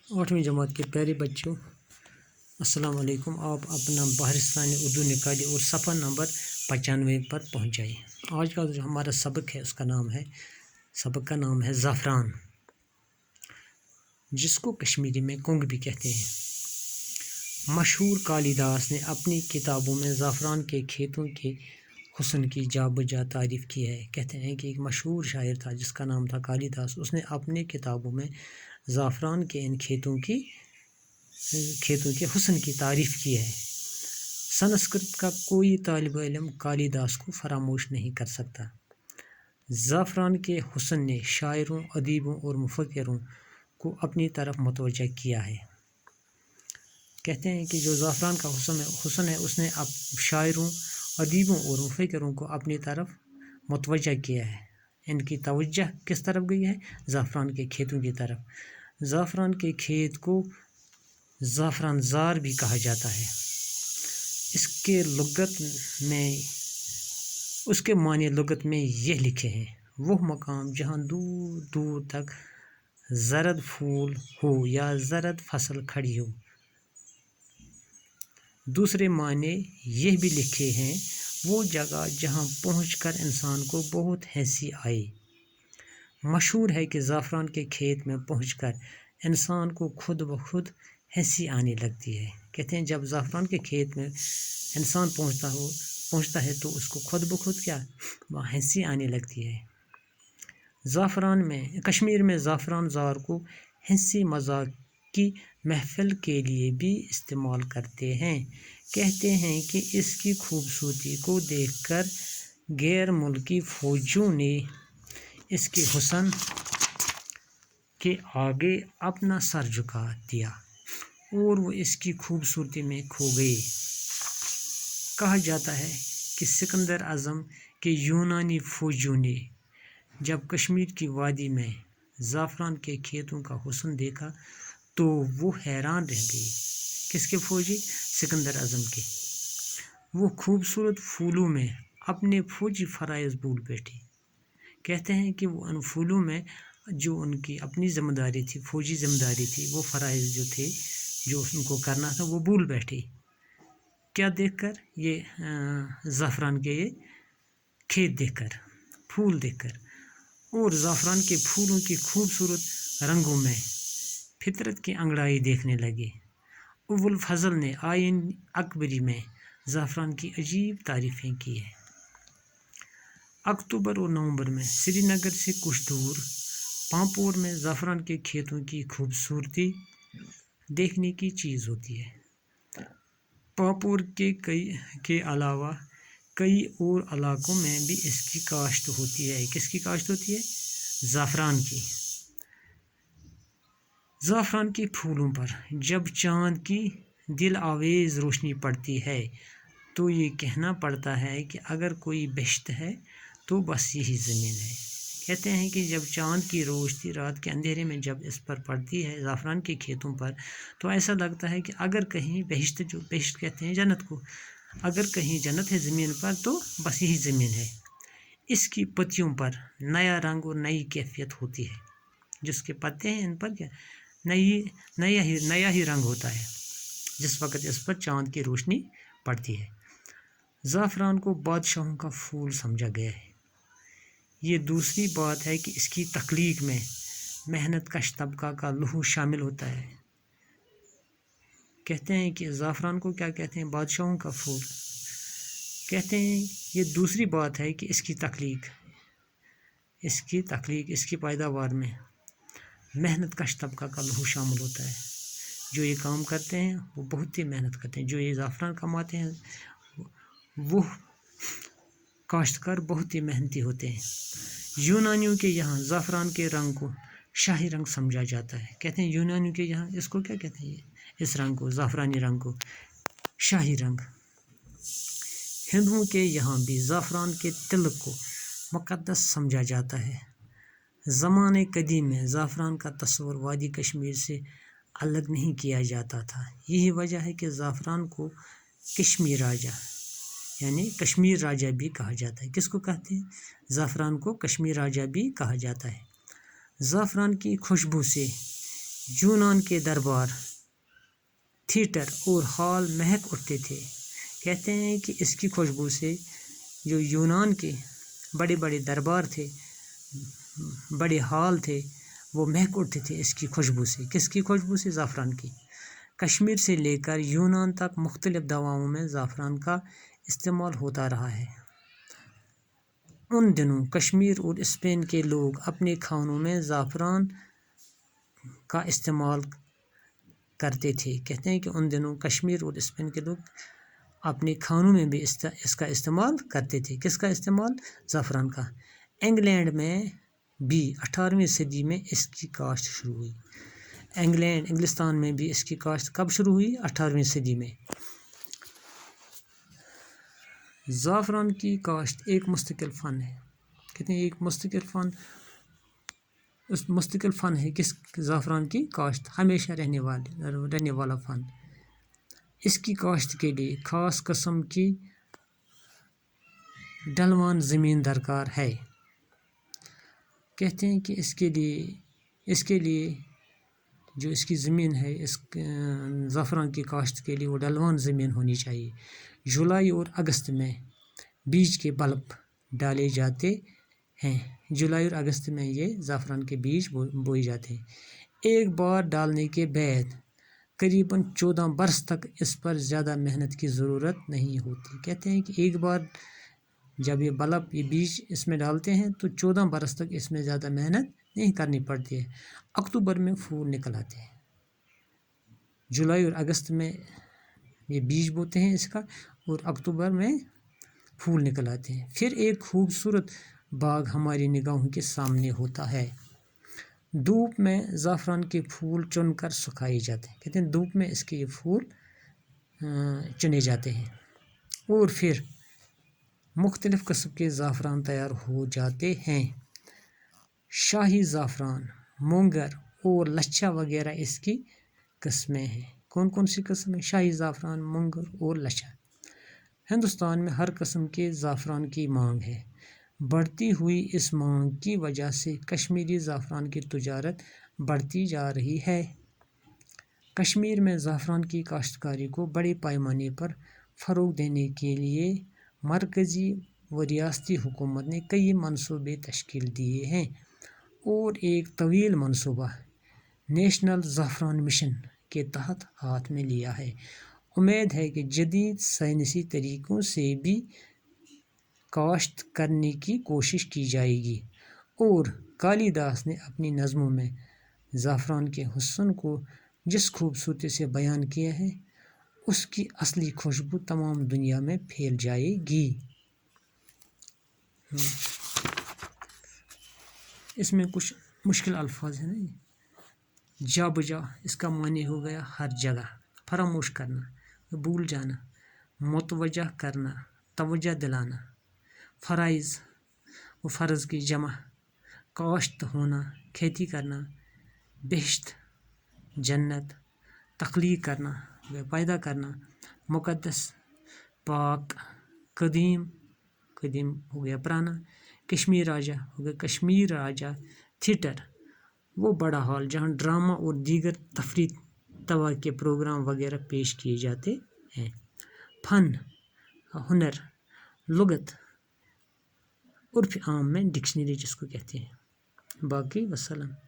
8वीं जमात के प्यारे बच्चों, अस्सलाम वालेकुम। आप अपना बहरिस्तानी उर्दू निकालिए और सफ़ा नंबर 95 पर पहुंच जाइए। आज का जो हमारा सबक है सबक का नाम है ज़ाफ़रान, जिसको कश्मीरी में कुंग भी कहते हैं। मशहूर कालिदास ने अपनी किताबों में ज़ाफ़रान के खेतों के हुस्न की जाबजा तारीफ़ की है। कहते हैं कि एक मशहूर शायर था जिसका नाम था कालिदास। उसने अपनी किताबों में ज़ाफ़रान के इन खेतों के हुस्न की तारीफ़ की है। संस्कृत का कोई तालिब इल्म कालिदास को फरामोश नहीं कर सकता। ज़ाफ़रान के हुस्न ने शायरों, अदीबों और मुफ़क्किरों को अपनी तरफ मुतवज्जह किया है। कहते हैं कि जो ज़ाफ़रान का हुस्न है उसने अब शायरों, अदीबों और मुफ़क्किरों को अपनी तरफ मुतवज्जह किया है। इनकी तवज्जह किस तरफ गई है? ज़ाफ़रान के खेतों की तरफ। ज़ाफ़रान के खेत को ज़ाफ़रान ज़ार भी कहा जाता है। उसके मानी लुगत में यह लिखे हैं, वो मकाम जहाँ दूर दूर तक ज़रद फूल हो या ज़रद फसल खड़ी हो। दूसरे माने यह भी लिखे हैं, वो जगह जहाँ पहुँचकर इंसान को बहुत हंसी आए। मशहूर है कि ज़ाफ़रान के खेत में पहुँचकर इंसान को खुद ब खुद हंसी आने लगती है। कहते हैं जब ज़ाफ़रान के खेत में इंसान पहुँचता है तो उसको खुद ब खुद वहाँ हंसी आने लगती है। कश्मीर में ज़ाफ़रान ज़ार को हंसी मजाक की महफिल के लिए भी इस्तेमाल करते हैं। कहते हैं कि इसकी खूबसूरती को देखकर गैर मुल्की फ़ौजियों ने इसके हुस्न के आगे अपना सर झुका दिया और वो इसकी खूबसूरती में खो गए। कहा जाता है कि सिकंदर आज़म के यूनानी फ़ौजियों ने जब कश्मीर की वादी में ज़ाफ़रान के खेतों का हुस्न देखा तो वो हैरान रह गए। किसके फ़ौजी? सिकंदर आज़म के। वो खूबसूरत फूलों में अपने फ़ौजी फ़राइज़ भूल बैठे। कहते हैं कि वो उन फूलों में जो उनकी अपनी ज़िम्मेदारी थी, फ़ौजी ज़िम्मेदारी थी, वो फ़राइज़ जो थे जो उनको करना था वो भूल बैठे। क्या देखकर? ये ज़ाफ़रान के ये खेत देखकर, फूल देखकर। और ज़ाफ़रान के फूलों की खूबसूरत रंगों में फितरत की अंगड़ाई देखने लगे। अबुल फजल ने आइन अकबरी में ज़ाफ़रान की अजीब तारीफ़ें की हैं। अक्टूबर और नवंबर में श्रीनगर से कुछ दूर पांपोर में ज़ाफ़रान के खेतों की खूबसूरती देखने की चीज़ होती है। पांपोर के अलावा कई और इलाकों में भी इसकी काश्त होती है। किसकी काश्त होती है? ज़ाफ़रान की। ज़ाफ़रान के फूलों पर जब चाँद की दिल आवेज़ रोशनी पड़ती है तो ये कहना पड़ता है कि अगर कोई बहिश्त है तो बस यही ज़मीन है। कहते हैं कि जब चाँद की रोशनी रात के अंधेरे में जब इस पर पड़ती है ज़ाफ़रान के खेतों पर, तो ऐसा लगता है कि अगर कहीं बहिश्त, जो बहिश्त कहते हैं जन्नत को, अगर कहीं जन्नत है ज़मीन पर तो बस यही ज़मीन है। इसकी पत्तियों पर नया रंग और नई कैफियत होती है। जिसके पत्ते हैं इन पर नया ही रंग होता है जिस वक़्त इस पर चाँद की रोशनी पड़ती है। ज़ाफ़रान को बादशाहों का फूल समझा गया है। ये दूसरी बात है कि इसकी तख्लीक में मेहनत कश तबका का लहू शामिल होता है। कहते हैं कि ज़ाफ़रान को क्या कहते हैं? बादशाहों का फूल। कहते हैं ये दूसरी बात है कि इसकी तख्लीक इसकी पैदावार में मेहनत कश तबका का लहू शामिल होता है। जो ये काम करते हैं वो बहुत ही मेहनत करते हैं। जो ये ज़ाफ़रान कमाते हैं वो काश्तकार बहुत ही मेहनती होते हैं। यूनानियों के यहाँ ज़ाफ़रान के रंग को शाही रंग समझा जाता है। कहते हैं यूनानियों के यहाँ इसको क्या कहते हैं? इस रंग को, ज़ाफ़रानी रंग को, शाही रंग। हिंदुओं के यहाँ भी ज़ाफ़रान के तिलक को मुक़द्दस समझा जाता है। ज़माने कदीम में ज़ाफ़रान का तस्वुर वादी कश्मीर से अलग नहीं किया जाता था। यही वजह है कि ज़ाफ़रान को कश्मीर राजा यानी कश्मीर राजा भी कहा जाता है। किसको कहते हैं? ज़ाफ़रान को कश्मीर राजा भी कहा जाता है। ज़ाफ़रान की खुशबू से یونان کے دربار، تھیٹر اور ہال مہک اٹھتے تھے۔ کہتے ہیں کہ اس کی خوشبو سے جو یونان کے بڑے بڑے دربار تھے، بڑے ہال تھے، وہ مہک اٹھتے تھے اس کی خوشبو سے۔ کس کی خوشبو سے؟ زعفران کی۔ کشمیر سے لے کر یونان تک مختلف دواؤں میں زعفران کا استعمال ہوتا رہا ہے۔ ان دنوں کشمیر اور اسپین کے لوگ اپنے کھانوں میں زعفران کا استعمال کرتے تھے۔ کہتے ہیں کہ ان دنوں کشمیر اور اسپین کے لوگ اپنے کھانوں میں بھی اس کا استعمال کرتے تھے۔ کس کا استعمال؟ زعفران کا۔ انگلینڈ میں بھی 18ویں صدی میں اس کی کاشت شروع ہوئی۔ انگلستان میں بھی اس کی کاشت کب شروع ہوئی؟ 18ویں صدی میں۔ زعفران کی کاشت ایک مستقل فن ہے۔ کہتے ہیں ایک مستقل فن ہے۔ کس؟ زعفران کی کاشت ہمیشہ رہنے والا فن۔ اس کی کاشت کے لیے خاص قسم کی ڈھلوان زمین درکار ہے۔ کہتے ہیں کہ اس کے لیے جو اس کی زمین ہے، اس زعفران کی کاشت کے لیے وہ ڈھلوان زمین ہونی چاہیے۔ جولائی اور اگست میں بیج کے بلب ڈالے جاتے ہیں۔ جولائی اور اگست میں یہ زعفران کے بیج بوئے جاتے ہیں۔ ایک بار ڈالنے کے بعد قریباً 14 برس تک اس پر زیادہ محنت کی ضرورت نہیں ہوتی۔ کہتے ہیں کہ ایک بار جب یہ بیج اس میں ڈالتے ہیں تو 14 برس تک اس میں زیادہ محنت نہیں کرنی پڑتی ہے۔ اکتوبر میں پھول نکل آتے ہیں۔ جولائی اور اگست میں یہ بیج بوتے ہیں اس کا، اور اکتوبر میں پھول نکل آتے ہیں۔ پھر ایک خوبصورت باغ ہماری نگاہوں کے سامنے ہوتا ہے۔ دھوپ میں زعفران کے پھول چن کر سکھائے جاتے ہیں۔ کہتے ہیں دھوپ میں اس کے یہ پھول چنے جاتے ہیں، اور پھر مختلف قسم کے زعفران تیار ہو جاتے ہیں۔ شاہی زعفران، مونگر اور لچھا وغیرہ اس کی قسمیں ہیں۔ کون کون سی قسمیں؟ شاہی زعفران، مونگر اور لچھا۔ ہندوستان میں ہر قسم کے زعفران کی مانگ ہے۔ بڑھتی ہوئی اس مانگ کی وجہ سے کشمیری زعفران کی تجارت بڑھتی جا رہی ہے۔ کشمیر میں زعفران کی کاشتکاری کو بڑے پیمانے پر فروغ دینے کے لیے مرکزی و ریاستی حکومت نے کئی منصوبے تشکیل دیے ہیں اور ایک طویل منصوبہ نیشنل زعفران مشن کے تحت ہاتھ میں لیا ہے۔ امید ہے کہ جدید سائنسی طریقوں سے بھی کاشت کرنے کی کوشش کی جائے گی، اور کالی داس نے اپنی نظموں میں زعفران کے حسن کو جس خوبصورتی سے بیان کیا ہے، اس کی اصلی خوشبو تمام دنیا میں پھیل جائے گی۔ اس میں کچھ مشکل الفاظ ہیں نا۔ جا بجا، اس کا معنی ہو گیا ہر جگہ، فراموش کرنا، بھول جانا، متوجہ کرنا، توجہ دلانا۔ فرائض، وہ فرض کی جمع، کاشت ہونا، کھیتی کرنا، بہشت، جنت، تخلیق کرنا، پیدا کرنا، مقدس، پاک، قدیم ہو گیا پرانا، کشمیر راجہ ہو گیا کشمیر راجہ، تھیٹر، وہ بڑا ہال جہاں ڈرامہ اور دیگر تفریح طبع کے پروگرام وغیرہ پیش کیے جاتے ہیں۔ فن، ہنر، لغت، عرف عام میں ڈکشنری جس کو کہتے ہیں۔ باقی وسلام۔